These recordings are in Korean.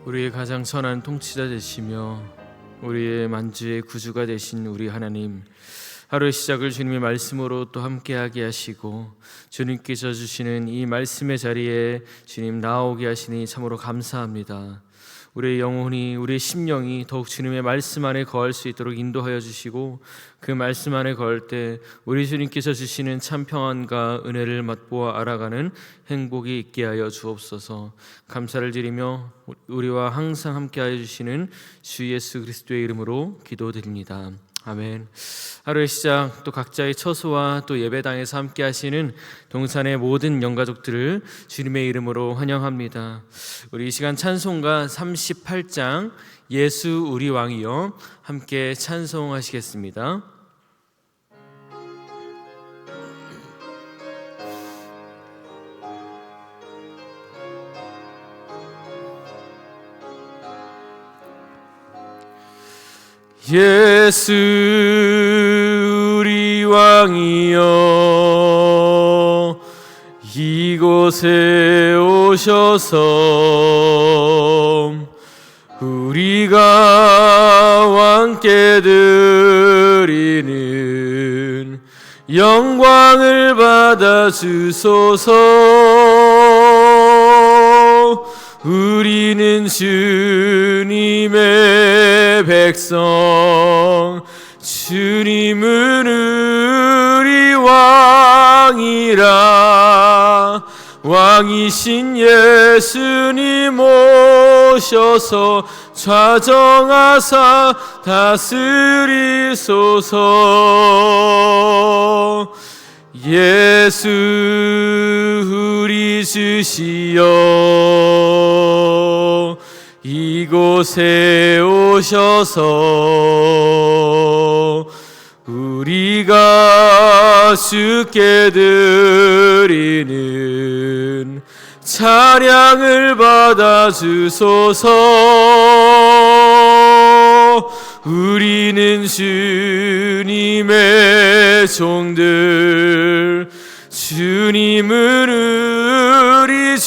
우리의 가장 선한 통치자 되시며 우리의 만주의 구주가 되신 우리 하나님, 하루의 시작을 주님의 말씀으로 또 함께하게 하시고 주님께서 주시는 이 말씀의 자리에 주님 나오게 하시니 참으로 감사합니다. 우리의 영혼이, 우리의 심령이 더욱 주님의 말씀 안에 거할 수 있도록 인도하여 주시고, 그 말씀 안에 거할 때 우리 주님께서 주시는 참 평안과 은혜를 맛보아 알아가는 행복이 있게 하여 주옵소서. 감사를 드리며 우리와 항상 함께하여 주시는 주 예수 그리스도의 이름으로 기도드립니다. 아멘. 하루의 시작, 또 각자의 처소와 또 예배당에서 함께 하시는 동산의 모든 영가족들을 주님의 이름으로 환영합니다. 우리 이 시간 찬송가 38장 예수 우리 왕이여 함께 찬송하시겠습니다. 예수 우리 왕이여 이곳에 오셔서 우리가 왕께 드리는 영광을 받아 주소서. 우리는 주님의 백성, 주님은 우리 왕이라. 왕이신 예수님 오셔서 좌정하사 다스리소서. 예수 우리 주시여 이곳에 오셔서 우리가 주께 드리는 찬양을 받아 주소서. 우리는 주님의 종들, 주님은 우리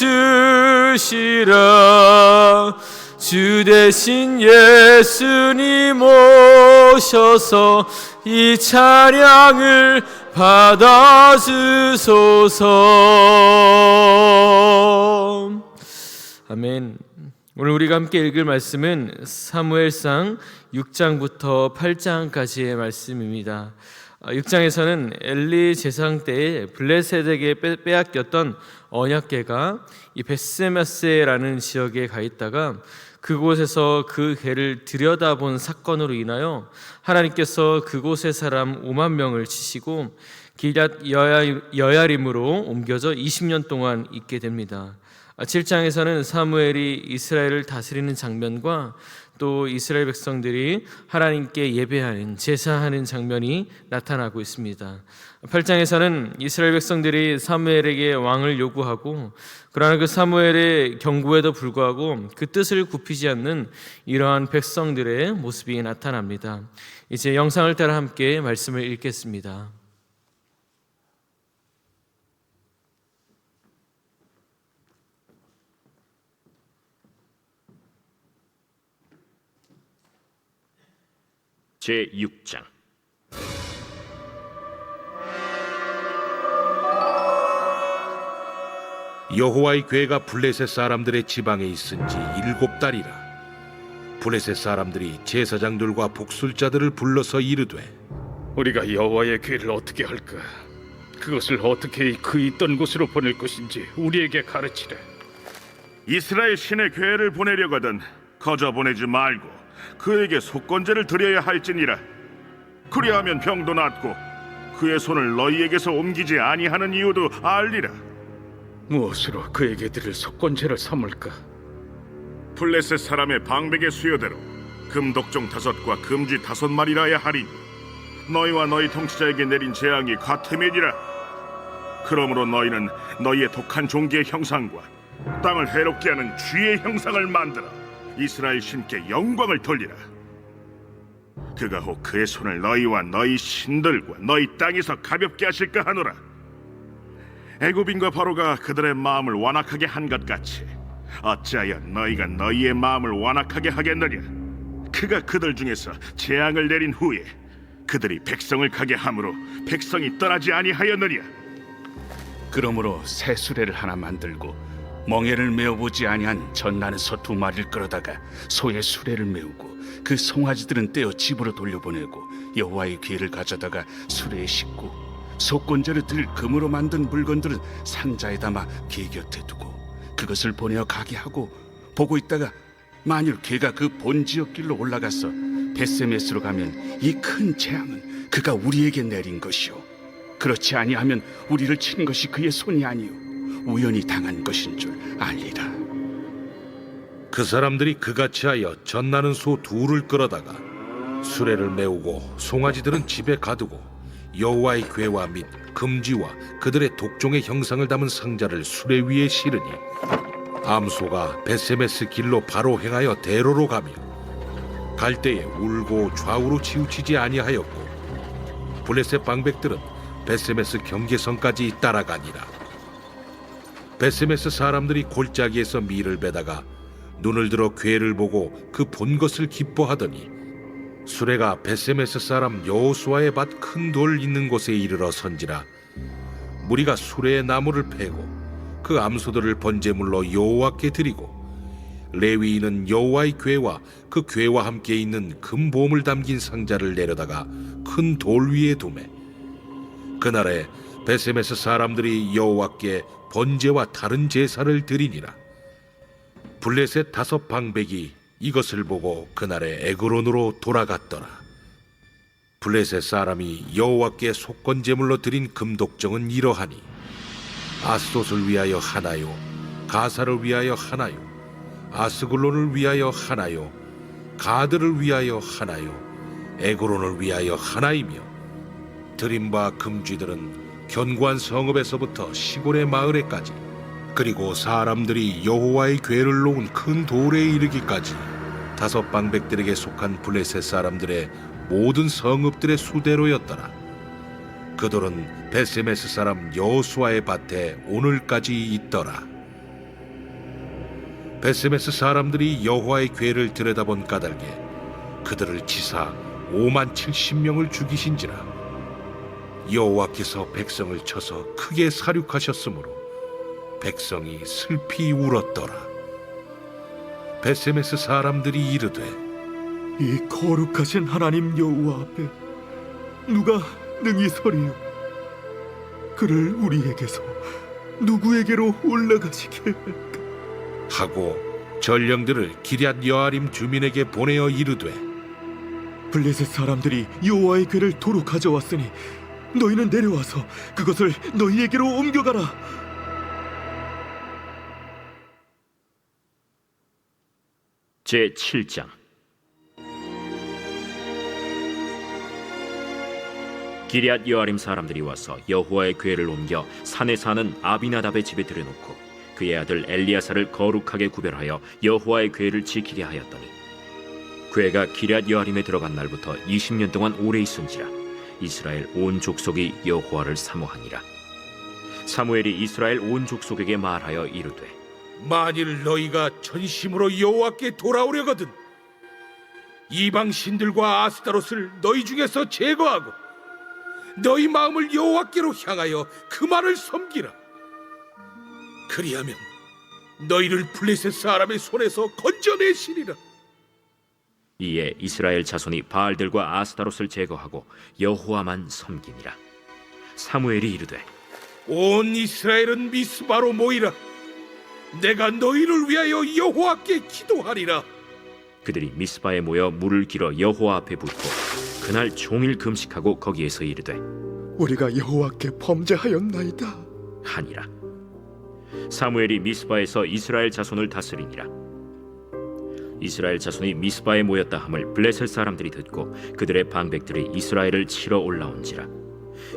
주시라. 주 대신 예수님 오셔서 이 찬양을 받아 주소서. 아멘. 오늘 우리가 함께 읽을 말씀은 사무엘상 6장부터 8장까지의 말씀입니다. 6장에서는 엘리 제상 때에 블레셋에게 빼앗겼던 언약궤가 이 벳세메스라는 지역에 가 있다가 그곳에서 그 궤를 들여다본 사건으로 인하여 하나님께서 그곳의 사람 5만 명을 치시고 길앗 여야림으로 옮겨져 20년 동안 있게 됩니다. 7장에서는 사무엘이 이스라엘을 다스리는 장면과 또 이스라엘 백성들이 하나님께 예배하는, 제사하는 장면이 나타나고 있습니다. 8장에서는 이스라엘 백성들이 사무엘에게 왕을 요구하고, 그러나 그 사무엘의 경고에도 불구하고 그 뜻을 굽히지 않는 이러한 백성들의 모습이 나타납니다. 이제 영상을 따라 함께 말씀을 읽겠습니다. 제6장. 여호와의 궤가 블레셋 사람들의 지방에 있은 지 7달이라. 블레셋 사람들이 제사장들과 복술자들을 불러서 이르되, 우리가 여호와의 궤를 어떻게 할까? 그것을 어떻게 그 있던 곳으로 보낼 것인지 우리에게 가르치래. 이스라엘 신의 궤를 보내려거든 거저 보내지 말고 그에게 속건제를 드려야 할지니라. 그리하면 병도 낫고 그의 손을 너희에게서 옮기지 아니하는 이유도 알리라. 무엇으로 그에게 드릴 속건제를 삼을까? 블레셋 사람의 방백의 수요대로 금독종 5과 금쥐 5마리라야 하리니 너희와 너희 통치자에게 내린 재앙이 같음이니라. 그러므로 너희는 너희의 독한 종기의 형상과 땅을 해롭게 하는 쥐의 형상을 만들어 이스라엘 신께 영광을 돌리라. 그가 혹 그의 손을 너희와 너희 신들과 너희 땅에서 가볍게 하실까 하노라. 애굽인과 바로가 그들의 마음을 완악하게 한 것 같이 어찌하여 너희가 너희의 마음을 완악하게 하겠느냐? 그가 그들 중에서 재앙을 내린 후에 그들이 백성을 가게 함으로 백성이 떠나지 아니하였느냐? 그러므로 새 수레를 하나 만들고 멍에를 메어보지 아니한 젖나는 소 2마리를 끌어다가 소의 수레를 메우고 그 송아지들은 떼어 집으로 돌려보내고 여호와의 궤를 가져다가 수레에 싣고 속건제를 들 금으로 만든 물건들은 상자에 담아 궤 곁에 두고 그것을 보내어 가게 하고 보고 있다가 만일 궤가 그 본 지역 길로 올라가서 벳세메스로 가면 이 큰 재앙은 그가 우리에게 내린 것이요 그렇지 아니하면 우리를 친 것이 그의 손이 아니요 우연히 당한 것인 줄 알리라. 그 사람들이 그같이 하여 젖나는 소 2를 끌어다가 수레를 메우고 송아지들은 집에 가두고 여호와의 궤와 및 금지와 그들의 독종의 형상을 담은 상자를 수레 위에 실으니 암소가 벳세메스 길로 바로 행하여 대로로 가며 갈 때에 울고 좌우로 치우치지 아니하였고 블레셋 방백들은 벳세메스 경계선까지 따라가니라. 벳세메스 사람들이 골짜기에서 밀을 베다가 눈을 들어 궤를 보고 그 본 것을 기뻐하더니 수레가 벳세메스 사람 여호수아의 밭 큰 돌 있는 곳에 이르러 선지라. 무리가 수레의 나무를 패고 그 암소들을 번제물로 여호와께 드리고 레위인은 여호와의 궤와 그 궤와 함께 있는 금보물 담긴 상자를 내려다가 큰 돌 위에 두매. 그날에 벳세메스 사람들이 여호와께 번제와 다른 제사를 드리니라. 블레셋 5 방백이 이것을 보고 그날에 에그론으로 돌아갔더라. 블레셋 사람이 여호와께 속건제물로 드린 금독정은 이러하니 아스돗을 위하여 하나요, 가사를 위하여 하나요, 아스글론을 위하여 하나요, 가드를 위하여 하나요, 에그론을 위하여 하나이며 드린 바 금쥐들은 견고한 성읍에서부터 시골의 마을에까지 그리고 사람들이 여호와의 궤를 놓은 큰 돌에 이르기까지 5 방백들에게 속한 블레셋 사람들의 모든 성읍들의 수대로였더라. 그 돌은 벳세메스 사람 여호수아의 밭에 오늘까지 있더라. 벳세메스 사람들이 여호와의 궤를 들여다본 까닭에 그들을 치사 570명을 죽이신지라. 여호와께서 백성을 쳐서 크게 사륙하셨으므로 백성이 슬피 울었더라. 벳세메스 사람들이 이르되 이 거룩하신 하나님 여호와 앞에 누가 능히 서리요? 그를 우리에게서 누구에게로 올라가시게 할까? 하고 전령들을 기럇 여아림 주민에게 보내어 이르되 블레셋 사람들이 여호와의 궤를 도로 가져왔으니 너희는 내려와서 그것을 너희에게로 옮겨가라. 제7장 기럇 여아림 사람들이 와서 여호와의 궤를 옮겨 산에 사는 아비나답의 집에 들여놓고 그의 아들 엘리야사를 거룩하게 구별하여 여호와의 궤를 지키게 하였더니 궤가 기럇 여아림에 들어간 날부터 20년 동안 오래 있은지라 이스라엘 온 족속이 여호와를 사모하니라. 사무엘이 이스라엘 온 족속에게 말하여 이르되 만일 너희가 전심으로 여호와께 돌아오려거든 이방 신들과 아스타롯을 너희 중에서 제거하고 너희 마음을 여호와께로 향하여 그만을 섬기라. 그리하면 너희를 블레셋 사람의 손에서 건져내시리라. 이에 이스라엘 자손이 바알들과 아스타롯을 제거하고 여호와만 섬기니라. 사무엘이 이르되 온 이스라엘은 미스바로 모이라. 내가 너희를 위하여 여호와께 기도하리라. 그들이 미스바에 모여 물을 길어 여호와 앞에 붓고 그날 종일 금식하고 거기에서 이르되 우리가 여호와께 범죄하였나이다 하니라. 사무엘이 미스바에서 이스라엘 자손을 다스리니라. 이스라엘 자손이 미스바에 모였다 함을 블레셋 사람들이 듣고 그들의 방백들이 이스라엘을 치러 올라온지라.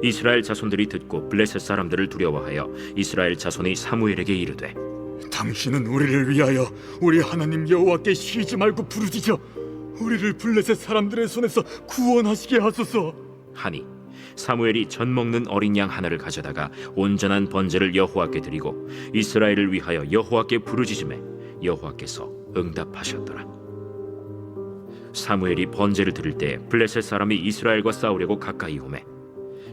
이스라엘 자손들이 듣고 블레셋 사람들을 두려워하여 이스라엘 자손이 사무엘에게 이르되 당신은 우리를 위하여 우리 하나님 여호와께 쉬지 말고 부르짖어 우리를 블레셋 사람들의 손에서 구원하시게 하소서 하니 사무엘이 젖 먹는 어린 양 하나를 가져다가 온전한 번제를 여호와께 드리고 이스라엘을 위하여 여호와께 부르짖으매 여호와께서 응답하셨더라. 사무엘이 번제를 드릴 때 블레셋 사람이 이스라엘과 싸우려고 가까이 오매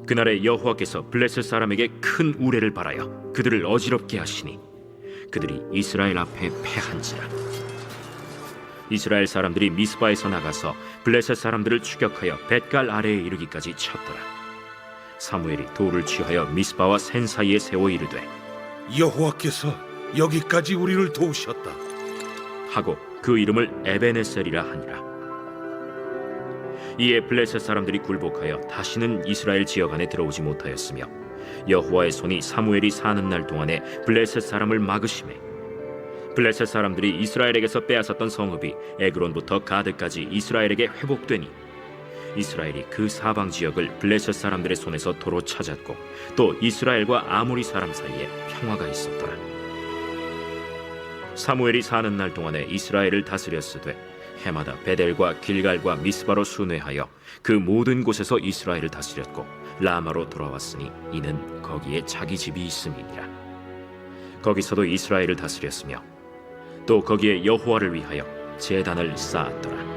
그날에 여호와께서 블레셋 사람에게 큰 우레를 발하여 그들을 어지럽게 하시니 그들이 이스라엘 앞에 패한지라. 이스라엘 사람들이 미스바에서 나가서 블레셋 사람들을 추격하여 벳갈 아래에 이르기까지 쳤더라. 사무엘이 돌을 취하여 미스바와 센 사이에 세워 이르되 여호와께서 여기까지 우리를 도우셨다. 하고 그 이름을 에베네셀이라 하니라. 이에 블레셋 사람들이 굴복하여 다시는 이스라엘 지역 안에 들어오지 못하였으며 여호와의 손이 사무엘이 사는 날 동안에 블레셋 사람을 막으시매 블레셋 사람들이 이스라엘에게서 빼앗았던 성읍이 에그론부터 가드까지 이스라엘에게 회복되니 이스라엘이 그 사방 지역을 블레셋 사람들의 손에서 도로 찾았고 또 이스라엘과 아모리 사람 사이에 평화가 있었더라. 사무엘이 사는 날 동안에 이스라엘을 다스렸으되 해마다 베델과 길갈과 미스바로 순회하여 그 모든 곳에서 이스라엘을 다스렸고 라마로 돌아왔으니 이는 거기에 자기 집이 있음이니라. 거기서도 이스라엘을 다스렸으며 또 거기에 여호와를 위하여 제단을 쌓았더라.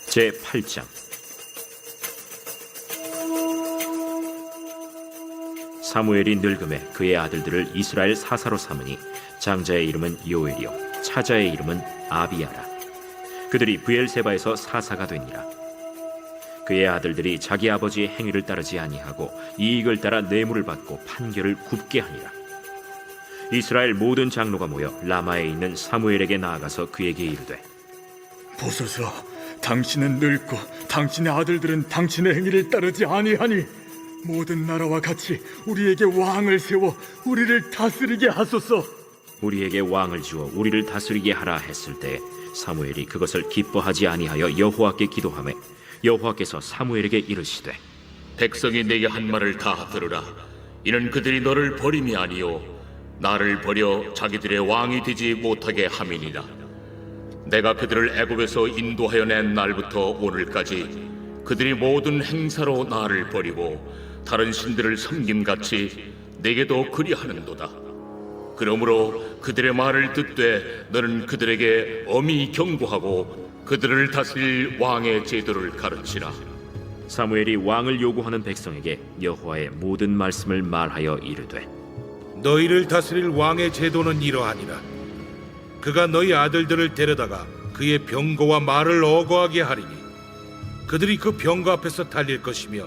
제 8장. 사무엘이 늙음에 그의 아들들을 이스라엘 사사로 삼으니 장자의 이름은 요엘이요 차자의 이름은 아비야라. 그들이 브엘세바에서 사사가 되니라. 그의 아들들이 자기 아버지의 행위를 따르지 아니하고 이익을 따라 뇌물을 받고 판결을 굽게 하니라. 이스라엘 모든 장로가 모여 라마에 있는 사무엘에게 나아가서 그에게 이르되 보소서, 당신은 늙고 당신의 아들들은 당신의 행위를 따르지 아니하니 모든 나라와 같이 우리에게 왕을 세워 우리를 다스리게 하소서. 우리에게 왕을 주어 우리를 다스리게 하라 했을 때 사무엘이 그것을 기뻐하지 아니하여 여호와께 기도하매 여호와께서 사무엘에게 이르시되 백성이 내게 한 말을 다 들으라. 이는 그들이 너를 버림이 아니요 나를 버려 자기들의 왕이 되지 못하게 함이니라. 내가 그들을 애굽에서 인도하여 낸 날부터 오늘까지 그들이 모든 행사로 나를 버리고 다른 신들을 섬김같이 내게도 그리하는도다. 그러므로 그들의 말을 듣되 너는 그들에게 엄히 경고하고 그들을 다스릴 왕의 제도를 가르치라. 사무엘이 왕을 요구하는 백성에게 여호와의 모든 말씀을 말하여 이르되 너희를 다스릴 왕의 제도는 이러하니라. 그가 너희 아들들을 데려다가 그의 병거와 말을 어거하게 하리니 그들이 그 병거 앞에서 달릴 것이며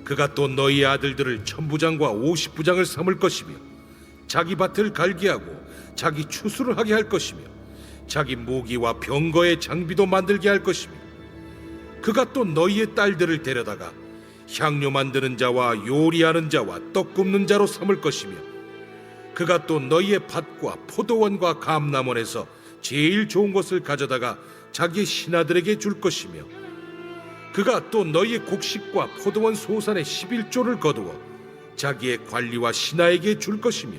그가 또 너희 아들들을 천부장과 50부장을 삼을 것이며 자기 밭을 갈게 하고 자기 추수를 하게 할 것이며 자기 무기와 병거의 장비도 만들게 할 것이며 그가 또 너희의 딸들을 데려다가 향료 만드는 자와 요리하는 자와 떡 굽는 자로 삼을 것이며 그가 또 너희의 밭과 포도원과 감람원에서 제일 좋은 것을 가져다가 자기의 신하들에게 줄 것이며 그가 또 너희의 곡식과 포도원 소산의 11조를 거두어 자기의 관리와 신하에게 줄 것이며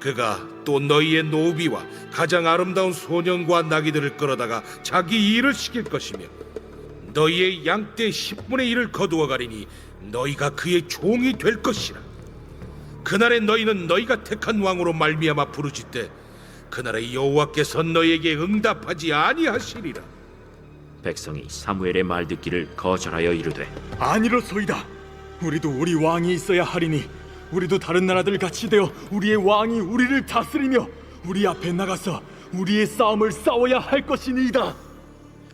그가 또 너희의 노비와 가장 아름다운 소년과 나귀들을 끌어다가 자기 일을 시킬 것이며 너희의 양떼 10분의 1을 거두어 가리니 너희가 그의 종이 될 것이라. 그날에 너희는 너희가 택한 왕으로 말미암아 부르짖되 그날에 여호와께서 너희에게 응답하지 아니하시리라. 백성이 사무엘의 말 듣기를 거절하여 이르되 아니로소이다. 우리도 우리 왕이 있어야 하리니 우리도 다른 나라들 같이 되어 우리의 왕이 우리를 다스리며 우리 앞에 나가서 우리의 싸움을 싸워야 할 것이니이다.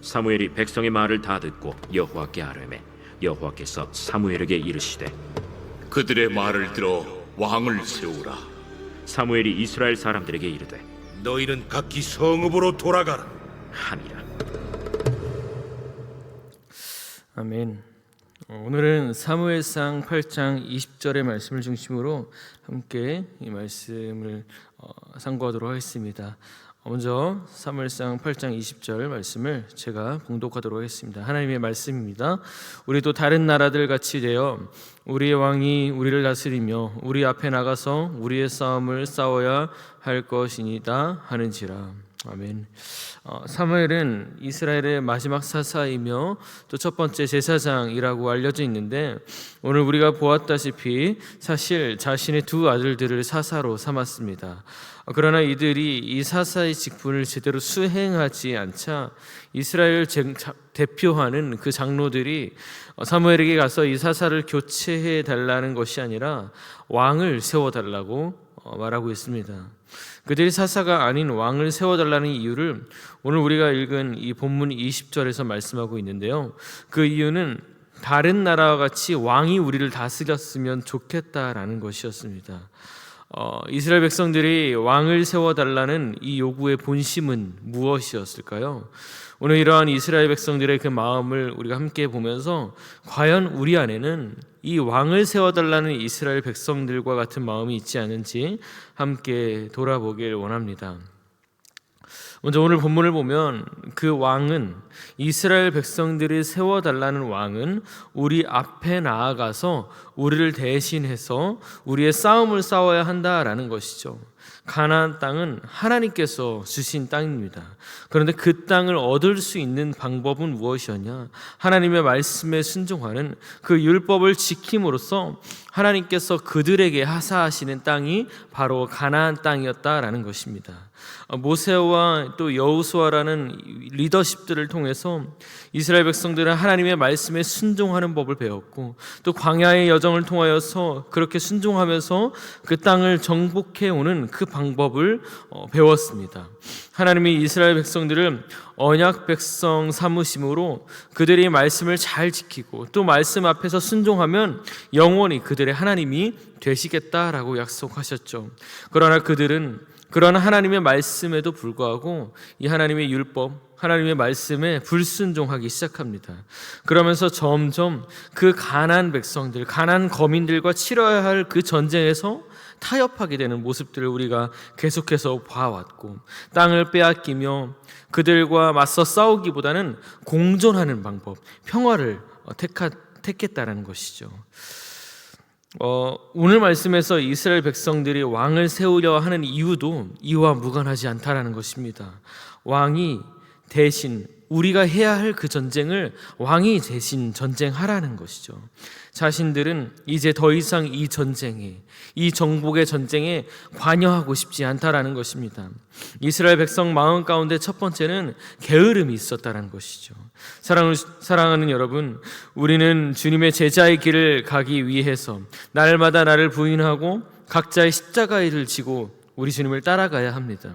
사무엘이 백성의 말을 다 듣고 여호와께 아뢰매 여호와께서 사무엘에게 이르시되 그들의 말을 들어 왕을 세우라. 사무엘이 이스라엘 사람들에게 이르되 너희는 각기 성읍으로 돌아가라 하니라. 아멘. 오늘은 사무엘상 8장 20절의 말씀을 중심으로 함께 이 말씀을 상고하도록 하겠습니다. 먼저 사무엘상 8장 20절 말씀을 제가 봉독하도록 하겠습니다. 하나님의 말씀입니다. 우리도 다른 나라들 같이 되어 우리의 왕이 우리를 다스리며 우리 앞에 나가서 우리의 싸움을 싸워야 할 것이니다 하는지라. 아멘. 사무엘은 이스라엘의 마지막 사사이며 또 첫 번째 제사장이라고 알려져 있는데, 오늘 우리가 보았다시피 사실 자신의 두 아들들을 사사로 삼았습니다. 그러나 이들이 이 사사의 직분을 제대로 수행하지 않자 이스라엘을 대표하는 그 장로들이 사무엘에게 가서 이 사사를 교체해 달라는 것이 아니라 왕을 세워달라고 말하고 있습니다. 그들이 사사가 아닌 왕을 세워달라는 이유를 오늘 우리가 읽은 이 본문 20절에서 말씀하고 있는데요, 그 이유는 다른 나라와 같이 왕이 우리를 다스렸으면 좋겠다라는 것이었습니다. 이스라엘 백성들이 왕을 세워달라는 이 요구의 본심은 무엇이었을까요? 오늘 이러한 이스라엘 백성들의 그 마음을 우리가 함께 보면서 과연 우리 안에는 이 왕을 세워달라는 이스라엘 백성들과 같은 마음이 있지 않은지 함께 돌아보길 원합니다. 먼저 오늘 본문을 보면 그 왕은, 이스라엘 백성들이 세워달라는 왕은 우리 앞에 나아가서 우리를 대신해서 우리의 싸움을 싸워야 한다라는 것이죠. 가나안 땅은 하나님께서 주신 땅입니다. 그런데 그 땅을 얻을 수 있는 방법은 무엇이었냐? 하나님의 말씀에 순종하는 그 율법을 지킴으로써 하나님께서 그들에게 하사하시는 땅이 바로 가나안 땅이었다라는 것입니다. 모세와 또 여호수아라는 리더십들을 통해서 이스라엘 백성들은 하나님의 말씀에 순종하는 법을 배웠고, 또 광야의 여정을 통하여서 그렇게 순종하면서 그 땅을 정복해 오는 그 방법을 배웠습니다. 하나님이 이스라엘 백성들을 언약 백성 삼으심으로 그들이 말씀을 잘 지키고 또 말씀 앞에서 순종하면 영원히 그들의 하나님이 되시겠다라고 약속하셨죠. 그러나 그들은 그러나 하나님의 말씀에도 불구하고 이 하나님의 율법, 하나님의 말씀에 불순종하기 시작합니다. 그러면서 점점 그 가나안 백성들, 가나안 거민들과 치러야 할 그 전쟁에서 타협하게 되는 모습들을 우리가 계속해서 봐왔고, 땅을 빼앗기며 그들과 맞서 싸우기보다는 공존하는 방법, 평화를 택했다라는 것이죠. 오늘 말씀에서 이스라엘 백성들이 왕을 세우려 하는 이유도 이와 무관하지 않다라는 것입니다. 왕이 대신 우리가 해야 할 그 전쟁을 왕이 대신 전쟁하라는 것이죠. 자신들은 이제 더 이상 이 전쟁에, 이 정복의 전쟁에 관여하고 싶지 않다라는 것입니다. 이스라엘 백성 마음 가운데 첫 번째는 게으름이 있었다라는 것이죠. 사랑하는 여러분, 우리는 주님의 제자의 길을 가기 위해서 날마다 나를 부인하고 각자의 십자가를 지고 우리 주님을 따라가야 합니다.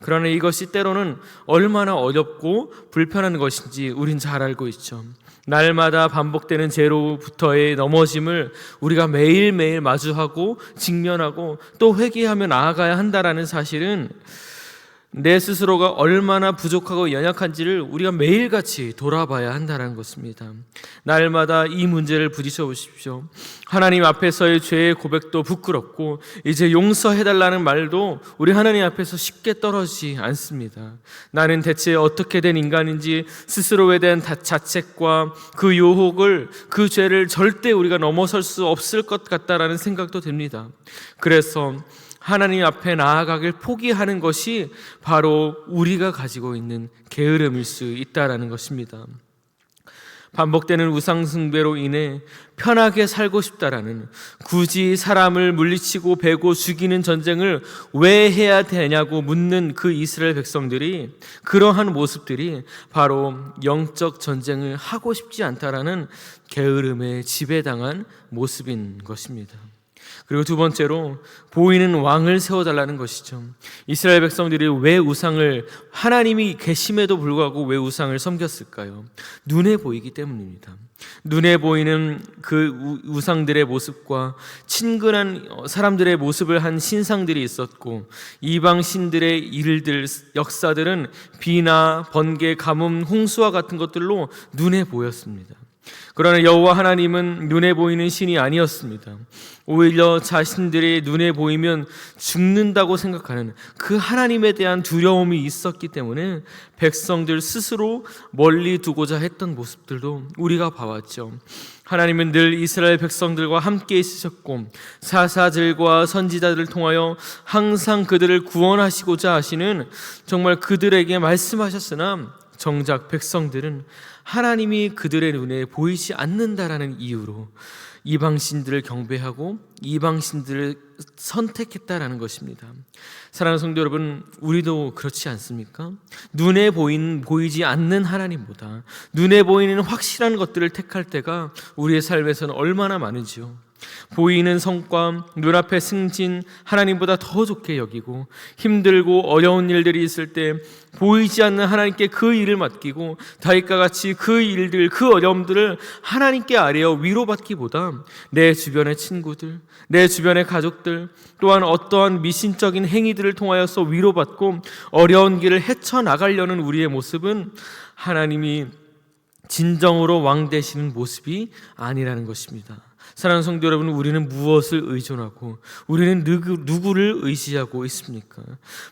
그러나 이것이 때로는 얼마나 어렵고 불편한 것인지 우린 잘 알고 있죠. 날마다 반복되는 죄로부터의 넘어짐을 우리가 매일매일 마주하고 직면하고 또 회개하며 나아가야 한다라는 사실은 내 스스로가 얼마나 부족하고 연약한지를 우리가 매일같이 돌아봐야 한다는 것입니다. 날마다 이 문제를 부딪혀 보십시오. 하나님 앞에서의 죄의 고백도 부끄럽고 이제 용서해달라는 말도 우리 하나님 앞에서 쉽게 떨어지지 않습니다. 나는 대체 어떻게 된 인간인지 스스로에 대한 자책과 그 유혹을, 그 죄를 절대 우리가 넘어설 수 없을 것 같다라는 생각도 듭니다. 그래서 하나님 앞에 나아가길 포기하는 것이 바로 우리가 가지고 있는 게으름일 수 있다라는 것입니다. 반복되는 우상 숭배로 인해 편하게 살고 싶다라는, 굳이 사람을 물리치고 베고 죽이는 전쟁을 왜 해야 되냐고 묻는 그 이스라엘 백성들이, 그러한 모습들이 바로 영적 전쟁을 하고 싶지 않다라는 게으름에 지배당한 모습인 것입니다. 그리고 두 번째로 보이는 왕을 세워달라는 것이죠. 이스라엘 백성들이 왜 우상을, 하나님이 계심에도 불구하고 왜 우상을 섬겼을까요? 눈에 보이기 때문입니다. 눈에 보이는 그 우상들의 모습과 친근한 사람들의 모습을 한 신상들이 있었고, 이방 신들의 일들, 역사들은 비나 번개, 가뭄, 홍수와 같은 것들로 눈에 보였습니다. 그러나 여호와 하나님은 눈에 보이는 신이 아니었습니다. 오히려 자신들의 눈에 보이면 죽는다고 생각하는 그 하나님에 대한 두려움이 있었기 때문에 백성들 스스로 멀리 두고자 했던 모습들도 우리가 봐왔죠. 하나님은 늘 이스라엘 백성들과 함께 있으셨고 사사들과 선지자들을 통하여 항상 그들을 구원하시고자 하시는 정말 그들에게 말씀하셨으나 정작 백성들은 하나님이 그들의 눈에 보이지 않는다라는 이유로 이방신들을 경배하고 이방신들을 선택했다라는 것입니다. 사랑하는 성도 여러분, 우리도 그렇지 않습니까? 눈에 보이지 않는 하나님보다 눈에 보이는 확실한 것들을 택할 때가 우리의 삶에서는 얼마나 많은지요. 보이는 성과, 눈앞의 승진, 하나님보다 더 좋게 여기고 힘들고 어려운 일들이 있을 때 보이지 않는 하나님께 그 일을 맡기고 다윗과 같이 그 일들, 그 어려움들을 하나님께 아뢰어 위로받기보다 내 주변의 친구들, 내 주변의 가족들, 또한 어떠한 미신적인 행위들을 통하여서 위로받고 어려운 길을 헤쳐나가려는 우리의 모습은 하나님이 진정으로 왕 되시는 모습이 아니라는 것입니다. 사랑하는 성도 여러분, 우리는 무엇을 의존하고 우리는 누구를 의지하고 있습니까?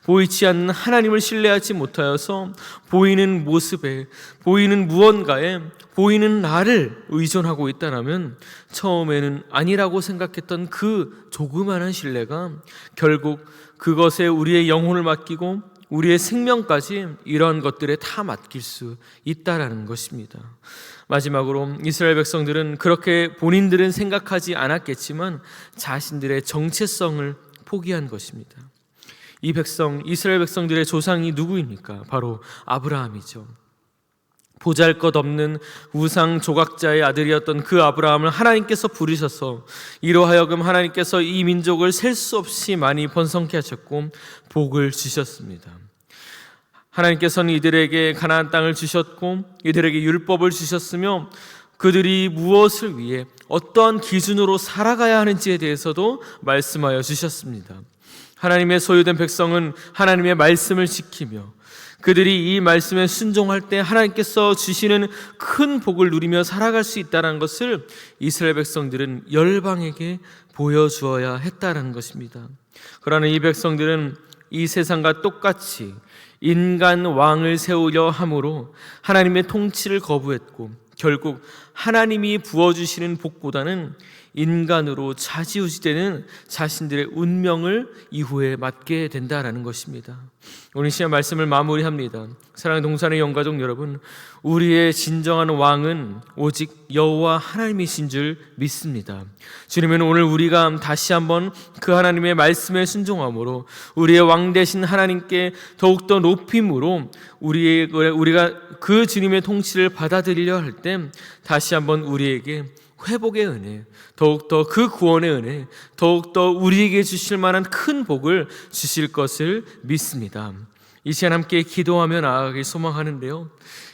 보이지 않는 하나님을 신뢰하지 못하여서 보이는 모습에, 보이는 무언가에, 보이는 나를 의존하고 있다면 처음에는 아니라고 생각했던 그 조그마한 신뢰가 결국 그것에 우리의 영혼을 맡기고 우리의 생명까지 이러한 것들에 다 맡길 수 있다라는 것입니다. 마지막으로 이스라엘 백성들은 그렇게 본인들은 생각하지 않았겠지만 자신들의 정체성을 포기한 것입니다. 이 백성, 이스라엘 백성들의 조상이 누구입니까? 바로 아브라함이죠. 보잘것없는 우상 조각자의 아들이었던 그 아브라함을 하나님께서 부르셔서 이로 하여금 하나님께서 이 민족을 셀 수 없이 많이 번성케 하셨고 복을 주셨습니다. 하나님께서는 이들에게 가나안 땅을 주셨고 이들에게 율법을 주셨으며 그들이 무엇을 위해 어떠한 기준으로 살아가야 하는지에 대해서도 말씀하여 주셨습니다. 하나님의 소유된 백성은 하나님의 말씀을 지키며 그들이 이 말씀에 순종할 때 하나님께서 주시는 큰 복을 누리며 살아갈 수 있다는 것을 이스라엘 백성들은 열방에게 보여주어야 했다는 것입니다. 그러나 이 백성들은 이 세상과 똑같이 인간 왕을 세우려 함으로 하나님의 통치를 거부했고 결국 하나님이 부어주시는 복보다는 인간으로 좌지우지되는 자신들의 운명을 이후에 맞게 된다라는 것입니다. 오늘 시간 말씀을 마무리합니다. 사랑하는 동산의 영가족 여러분, 우리의 진정한 왕은 오직 여호와 하나님이신 줄 믿습니다. 주님은 오늘 우리가 다시 한번 그 하나님의 말씀에 순종함으로 우리의 왕 되신 하나님께 더욱더 높임으로 우리가 그 주님의 통치를 받아들이려 할 때 다시 한번 우리에게 회복의 은혜, 더욱더 그 구원의 은혜, 더욱더 우리에게 주실 만한 큰 복을 주실 것을 믿습니다. 이 시간 함께 기도하며 나아가길 소망하는데요,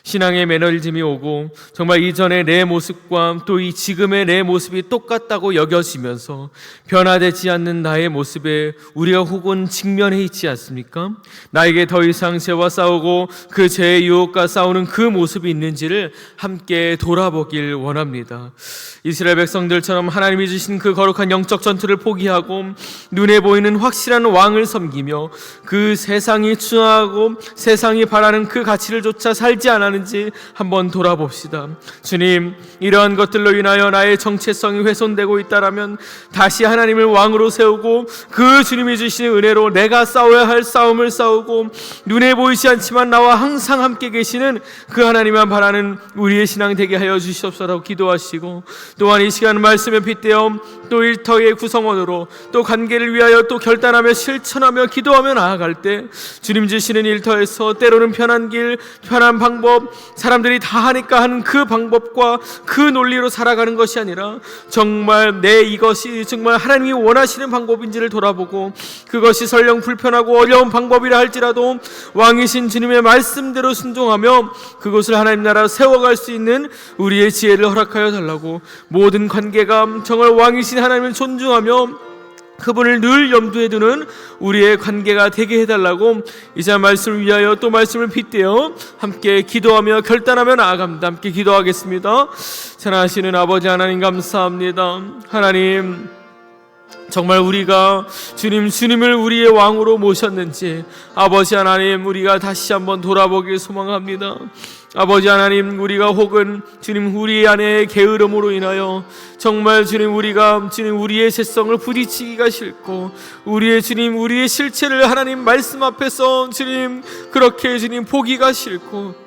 신앙의 매너리즘이 오고 정말 이전의 내 모습과 또 이 지금의 내 모습이 똑같다고 여겨지면서 변화되지 않는 나의 모습에 우리가 혹은 직면해 있지 않습니까? 나에게 더 이상 죄와 싸우고 그 죄의 유혹과 싸우는 그 모습이 있는지를 함께 돌아보길 원합니다. 이스라엘 백성들처럼 하나님이 주신 그 거룩한 영적 전투를 포기하고 눈에 보이는 확실한 왕을 섬기며 그 세상이 추구하고 세상이 바라는 그 가치를 조차 살지 않았는지 한번 돌아봅시다. 주님, 이러한 것들로 인하여 나의 정체성이 훼손되고 있다라면 다시 하나님을 왕으로 세우고 그 주님이 주시는 은혜로 내가 싸워야 할 싸움을 싸우고 눈에 보이지 않지만 나와 항상 함께 계시는 그 하나님만 바라는 우리의 신앙 되게 하여 주시옵소서 기도하시고, 또한 이 시간 말씀에 빗대어 또 일터의 구성원으로 또 관계를 위하여 또 결단하며 실천하며 기도하며 나아갈 때 주님 주시는 일터에서 때로는 편한 길, 편한 방법, 사람들이 다 하니까 하는 그 방법과 그 논리로 살아가는 것이 아니라 정말 이것이 정말 하나님이 원하시는 방법인지를 돌아보고 그것이 설령 불편하고 어려운 방법이라 할지라도 왕이신 주님의 말씀대로 순종하며 그것을 하나님 나라 세워갈 수 있는 우리의 지혜를 허락하여 달라고, 모든 관계가 정말 왕이신 하나님을 존중하며 그분을 늘 염두에 두는 우리의 관계가 되게 해달라고 이제 말씀을 위하여 또 말씀을 빗대어 함께 기도하며 결단하며 나아갑니다. 함께 기도하겠습니다. 전하시는 아버지 하나님 감사합니다. 하나님, 정말 우리가 주님을 우리의 왕으로 모셨는지 아버지 하나님, 우리가 다시 한번 돌아보길 소망합니다. 아버지 하나님, 우리가 혹은 주님 우리 안에 게으름으로 인하여 정말 주님 우리의 죄성을 부딪히기가 싫고 우리의 실체를 하나님 말씀 앞에서 주님 그렇게 주님 보기가 싫고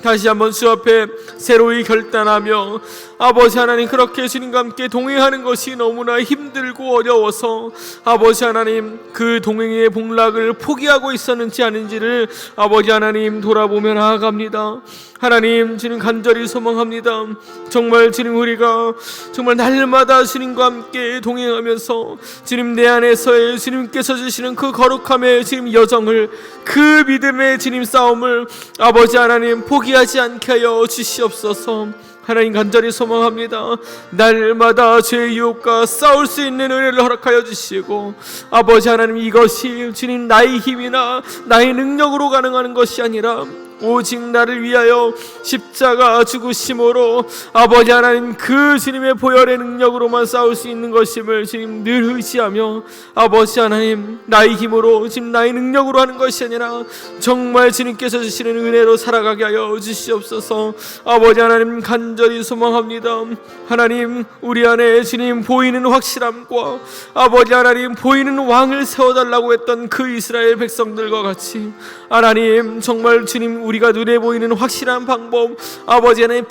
다시 한번 주 앞에 새로이 결단하며 아버지 하나님 그렇게 주님과 함께 동행하는 것이 너무나 힘들고 어려워서 아버지 하나님 그 동행의 복락을 포기하고 있었는지 아닌지를 아버지 하나님 돌아보며 나아갑니다. 하나님, 주님 간절히 소망합니다. 정말 주님 우리가 정말 날마다 주님과 함께 동행하면서 주님 내 안에서의 주님께서 주시는 그 거룩함의 주님 여정을, 그 믿음의 주님 싸움을 아버지 하나님 포기하지 않게 하여 주시옵소서. 하나님 간절히 소망합니다. 날마다 죄의 유혹과 싸울 수 있는 은혜를 허락하여 주시고 아버지 하나님, 이것이 주님 나의 힘이나 나의 능력으로 가능한 것이 아니라 오직 나를 위하여 십자가 죽으심으로 아버지 하나님 그 주님의 보혈의 능력으로만 싸울 수 있는 것임을 주님 늘 의지하며 아버지 하나님 나의 힘으로 지금 나의 능력으로 하는 것이 아니라 정말 주님께서 주시는 은혜로 살아가게 하여 주시옵소서. 아버지 하나님 간절히 소망합니다. 하나님, 우리 안에 주님 보이는 확실함과 아버지 하나님 보이는 왕을 세워달라고 했던 그 이스라엘 백성들과 같이 하나님 정말 주님 우리가 눈에 보이는 확실한 방법, 아버지 하나님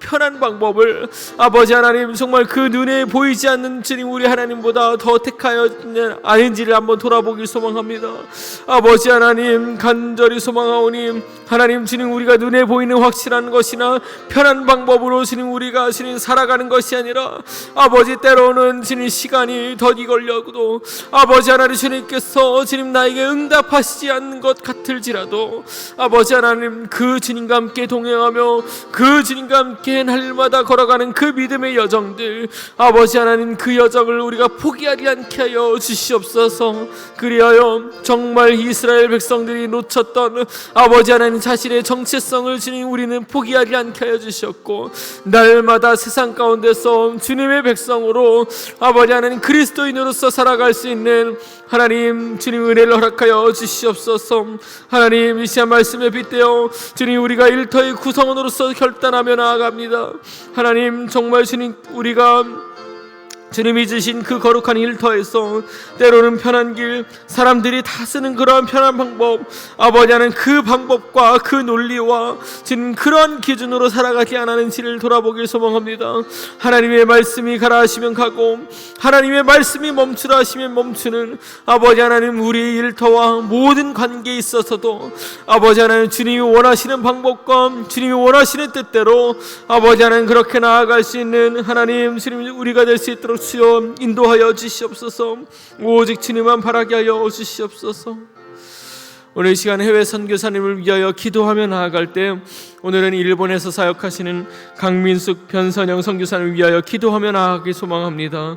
편한 방법을 아버지 하나님 정말 그 눈에 보이지 않는 주님 우리 하나님보다 더 택하여 아닌지를 한번 돌아보길 소망합니다. 아버지 하나님 간절히 소망하오니 하나님 주님 우리가 눈에 보이는 확실한 것이나 편한 방법으로 주님 우리가 주님 살아가는 것이 아니라 아버지 때로는 주님 시간이 더디 걸려도 아버지 하나님 주님께서 주님 나에게 응답하시지 않는 것 같을지라도 아버지 하나님 그 주님과 함께 동행하며 그 주님과 함께 날마다 걸어가는 그 믿음의 여정들 아버지 하나님 그 여정을 우리가 포기하지 않게 하여 주시옵소서. 그리하여 정말 이스라엘 백성들이 놓쳤던 아버지 하나님 자신의 정체성을 주님 우리는 포기하지 않게 하여 주셨고 날마다 세상 가운데서 주님의 백성으로 아버지 하나님 그리스도인으로서 살아갈 수 있는 하나님 주님 은혜를 허락하여 주시옵소서. 하나님 이 시간 말씀에 빗대어 주님 우리가 일터의 구성원으로서 결단하며 나아갑니다. 하나님 정말 주님 우리가 주님이 주신 그 거룩한 일터에서 때로는 편한 길, 사람들이 다 쓰는 그러한 편한 방법, 아버지 하나님 그 방법과 그 논리와 주님 그런 기준으로 살아가지 않았는지를 돌아보길 소망합니다. 하나님의 말씀이 가라 하시면 가고 하나님의 말씀이 멈추라 하시면 멈추는 아버지 하나님 우리의 일터와 모든 관계에 있어서도 아버지 하나님 주님이 원하시는 방법과 주님이 원하시는 뜻대로 아버지 하나님 그렇게 나아갈 수 있는 하나님 주님 우리가 될 수 있도록 주여 인도하여 주시옵소서. 오직 주님만 바라게 하여 주시옵소서. 오늘 이 시간 해외 선교사님을 위하여 기도하며 나아갈 때 오늘은 일본에서 사역하시는 강민숙 변선영 선교사님을 위하여 기도하며 나아가기 소망합니다.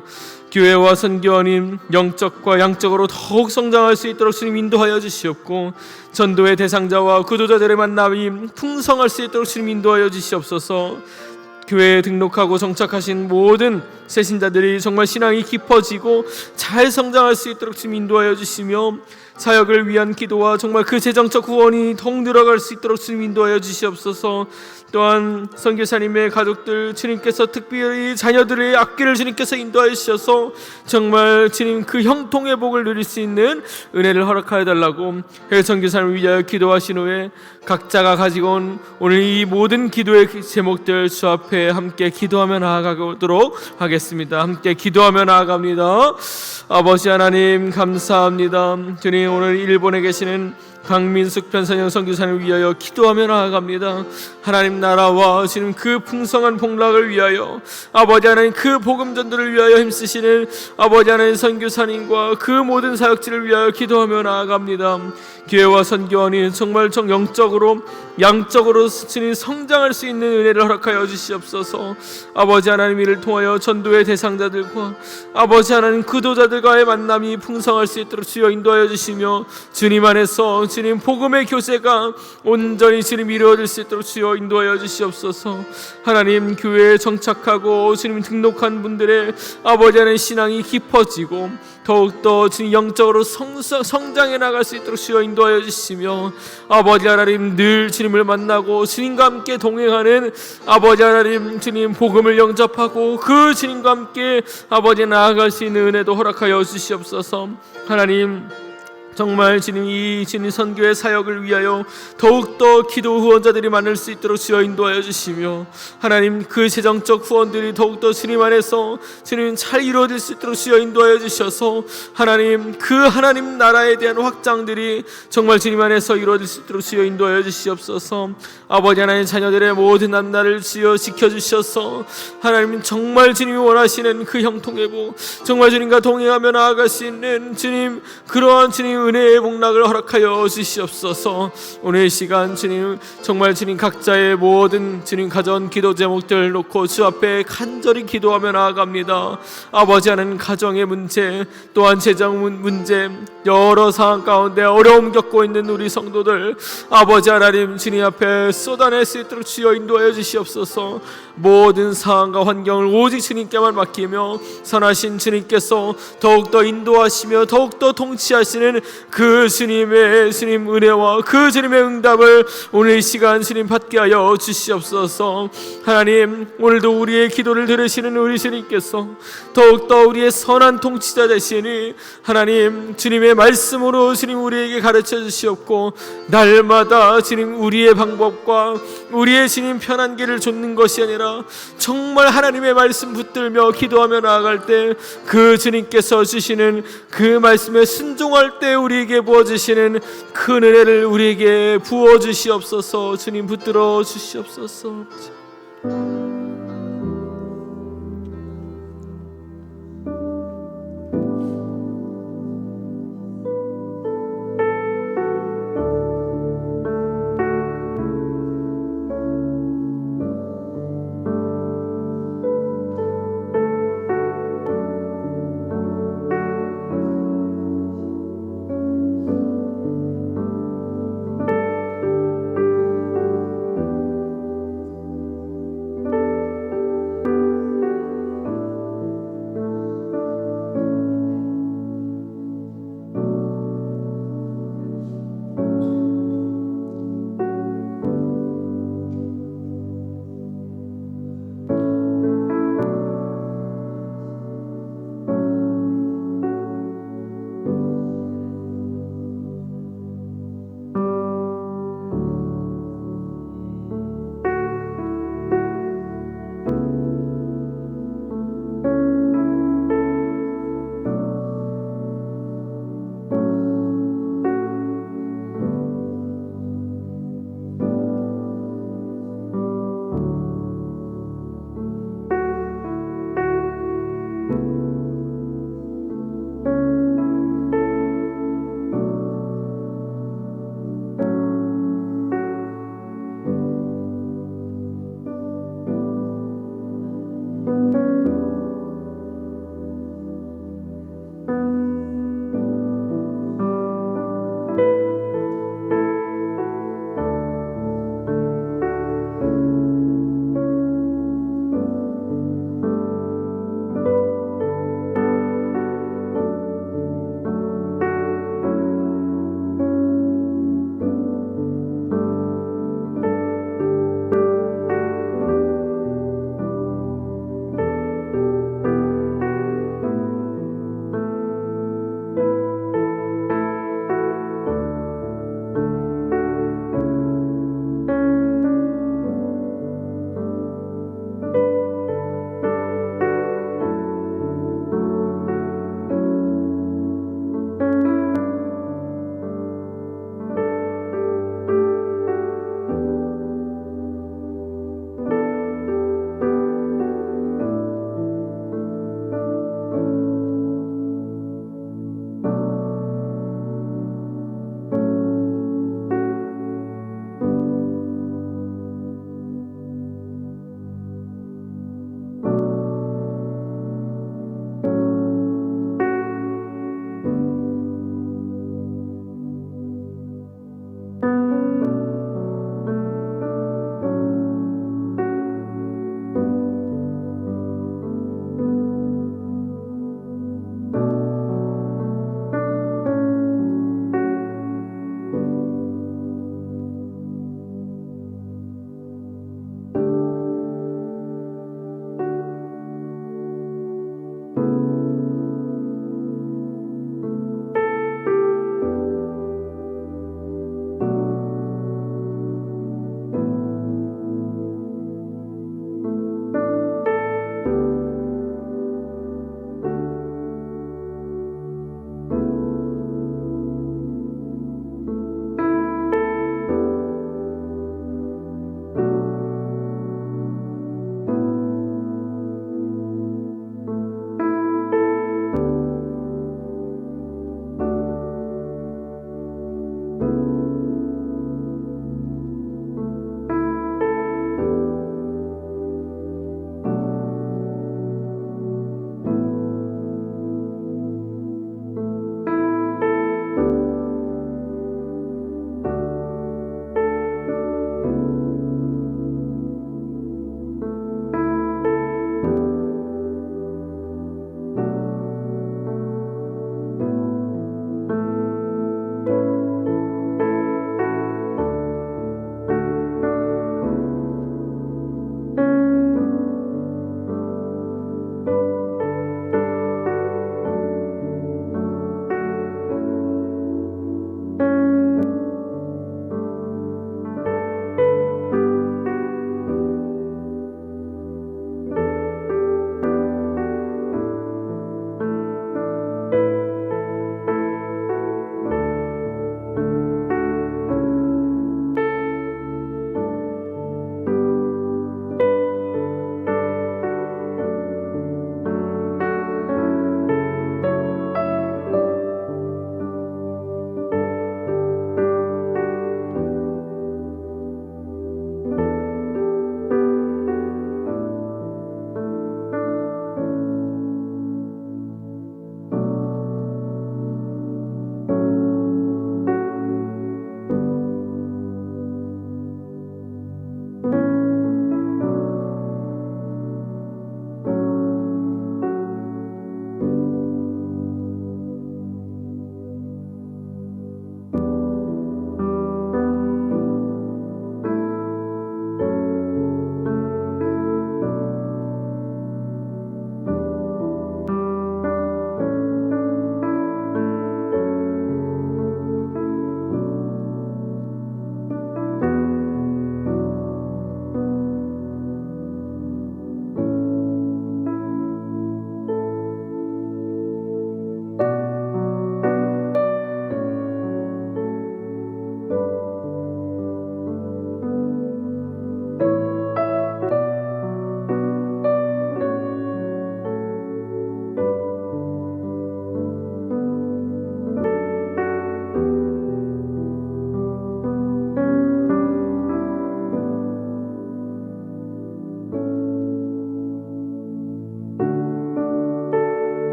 교회와 선교원인 영적과 양적으로 더욱 성장할 수 있도록 주님 인도하여 주시옵고 전도의 대상자와 구도자들의 만남이 풍성할 수 있도록 주님 인도하여 주시옵소서. 교회에 등록하고 정착하신 모든 새신자들이 정말 신앙이 깊어지고 잘 성장할 수 있도록 주님 인도하여 주시며 사역을 위한 기도와 정말 그 재정적 구원이 더욱 늘어갈 수 있도록 주님 인도하여 주시옵소서. 또한 선교사님의 가족들 주님께서 특별히 자녀들의 앞길을 주님께서 인도하여 주셔서 정말 주님 그 형통의 복을 누릴 수 있는 은혜를 허락하여 달라고 해외 선교사님을 위하여 기도하신 후에 각자가 가지고 온 오늘 이 모든 기도의 제목들 주 앞에 함께 기도하며 나아가도록 하겠습니다. 함께 기도하며 나아갑니다. 아버지 하나님 감사합니다. 주님 오늘 일본에 계시는 강민숙 변선영 선교사를 위하여 기도하며 나아갑니다. 하나님 나라와 주님 그 풍성한 복락을 위하여 아버지 하나님 그 복음 전도를 위하여 힘쓰시는 아버지 하나님 선교사님과 그 모든 사역지를 위하여 기도하며 나아갑니다. 교회와 선교원이 정말 영적으로 양적으로 주님 성장할 수 있는 은혜를 허락하여 주시옵소서. 아버지 하나님 이를 통하여 전도의 대상자들과 아버지 하나님 구도자들과의 만남이 풍성할 수 있도록 주여 인도하여 주시며 주님 안에서 주님 복음의 교제가 온전히 주님 이루어질 수 있도록 주여 인도하여 주시옵소서. 하나님 교회에 정착하고 주님 등록한 분들의 아버지 하나님 신앙이 깊어지고 더욱더 주님 영적으로 성장해 나갈 수 있도록 주여 인도하여 주시며 아버지 하나님 늘 주님을 만나고 주님과 함께 동행하는 아버지 하나님 주님 복음을 영접하고 그 주님과 함께 아버지 나아갈 수 있는 은혜도 허락하여 주시옵소서. 하나님 정말 주님 이 주님 선교의 사역을 위하여 더욱더 기도 후원자들이 많을 수 있도록 주여 인도하여 주시며 하나님 그 재정적 후원들이 더욱더 주님 안에서 주님 잘 이루어질 수 있도록 주여 인도하여 주셔서 하나님 그 하나님 나라에 대한 확장들이 정말 주님 안에서 이루어질 수 있도록 주여 인도하여 주시옵소서. 아버지 하나님 자녀들의 모든 난날을 주여 지켜주셔서 하나님 정말 주님이 원하시는 그 형통회복 정말 주님과 동행하며 나아갈 수 있는 주님 그러한 주님 은혜의 복락을 허락하여 주시옵소서. 오늘 이 시간 주님 정말 주님 각자의 모든 주님 가져온 기도 제목들을 놓고 주 앞에 간절히 기도하며 나아갑니다. 아버지 하나님 가정의 문제 또한 재정 문제 여러 상황 가운데 어려움 겪고 있는 우리 성도들 아버지 하나님 주님 앞에 쏟아낼 수 있도록 주여 인도하여 주시옵소서. 모든 상황과 환경을 오직 주님께만 맡기며 선하신 주님께서 더욱더 인도하시며 더욱더 통치하시는 그 주님의 주님 은혜와 그 주님의 응답을 오늘 이 시간 주님 받게 하여 주시옵소서. 하나님 오늘도 우리의 기도를 들으시는 우리 주님께서 더욱더 우리의 선한 통치자 되시니 하나님 주님의 말씀으로 주님 우리에게 가르쳐 주시옵고 날마다 주님 우리의 방법과 우리의 주님 편한 길을 좇는 것이 아니라 정말 하나님의 말씀 붙들며 기도하며 나아갈 때 그 주님께서 주시는 그 말씀에 순종할 때 우리에게 부어주시는 큰 은혜를 우리에게 부어주시옵소서. 주님 붙들어 주시옵소서.